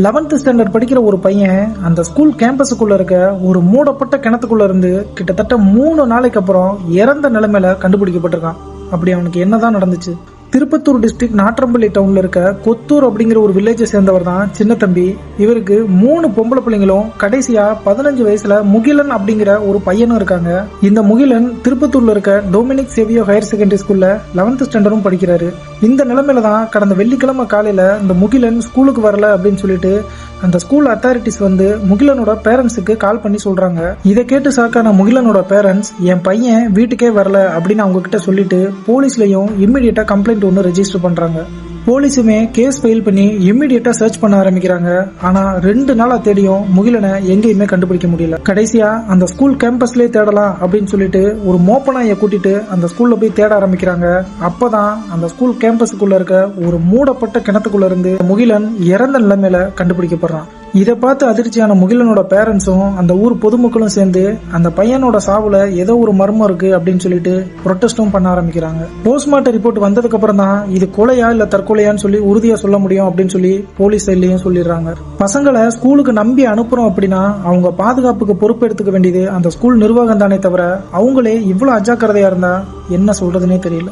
11th standard படிக்கிற ஒரு பையன் அந்த ஸ்கூல் கேம்பஸுக்குள்ள இருக்க ஒரு மூடப்பட்ட கிணத்துக்குள்ள இருந்து கிட்டத்தட்ட 3 நாளைக்கு அப்புறம் இறந்த நிலைமையில கண்டுபிடிக்கப்பட்டிருக்கான். அப்படி அவனுக்கு என்னதான் நடந்துச்சு? திருப்பத்தூர் டிஸ்ட்ரிக்ட் நாட்றம்பள்ளி டவுன்ல இருக்க கொத்தூர் அப்படிங்கிற ஒரு வில்லேஜை சேர்ந்தவர் தான் சின்ன தம்பி. இவருக்கு 3 பொம்பளை பிள்ளைங்களும் கடைசியா 15 வயசுல முகிலன் அப்படிங்கிற ஒரு பையனும் இருக்காங்க. இந்த முகிலன் திருப்பத்தூர்ல இருக்க டொமினிக் சேவியோ ஹையர் செகண்டரி ஸ்கூல்ல 11th ஸ்டாண்டர்டும் படிக்கிறாரு. இந்த நிலைமையில தான் கடந்த வெள்ளிக்கிழமை காலையில இந்த முகிலன் ஸ்கூலுக்கு வரல அப்படின்னு சொல்லிட்டு அந்த ஸ்கூல் அத்தாரிட்டிஸ் வந்து முகிலனோட பேரண்ட்ஸுக்கு கால் பண்ணி சொல்றாங்க. இதை கேட்டு சாக்கான முகிலனோட பேரண்ட்ஸ் என் பையன் வீட்டுக்கே வரல அப்படின்னு அவங்க கிட்ட சொல்லிட்டு போலீஸ்லயும் இம்மிடியட்டா கம்ப்ளைண்ட் ஒன்னு ரெஜிஸ்டர் பண்றாங்க. போலீஸுமே கேஸ் ஃபைல் பண்ணி இம்மிடியட்டா சர்ச் பண்ண ஆரம்பிக்கிறாங்க. ஆனா 2 நாளா தேடியும் முகிலனை எங்கேயுமே கண்டுபிடிக்க முடியல. கடைசியா அந்த ஸ்கூல் கேம்பஸ்லயே தேடலாம் அப்படின்னு சொல்லிட்டு ஒரு மோப்பனாய கூட்டிட்டு அந்த ஸ்கூல்ல போய் தேட ஆரம்பிக்கிறாங்க. அப்பதான் அந்த ஸ்கூல் கேம்பஸுக்குள்ள இருக்க ஒரு மூடப்பட்ட கிணத்துக்குள்ள இருந்து முகிலன் இறந்த நிலைமையில கண்டுபிடிக்கப்படுறான். இதை பார்த்து அதிர்ச்சியான முகிலனோட பேரண்ட்ஸும் அந்த ஊர் பொதுமக்களும் சேர்ந்து அந்த பையனோட சாவுல ஏதோ ஒரு மர்மம் இருக்கு அப்படின்னு சொல்லிட்டு ப்ரொட்டஸ்டும் பண்ண ஆரம்பிக்கிறாங்க. போஸ்ட்மார்ட்டம் ரிப்போர்ட் வந்ததுக்கு அப்புறம் தான் இது கொலையா இல்ல தற்கொலையான்னு சொல்லி உறுதியா சொல்ல முடியும் அப்படின்னு சொல்லி போலீஸ் சைட்லயும் சொல்லிடுறாங்க. பசங்களை ஸ்கூலுக்கு நம்பி அனுப்புறோம் அப்படின்னா அவங்க பாதுகாப்புக்கு பொறுப்பு எடுத்துக்க வேண்டியது அந்த ஸ்கூல் நிர்வாகம் தானே தவிர அவங்களே இவ்வளவு அஜாக்கிரதையா இருந்தா என்ன சொல்றதுன்னே தெரியல.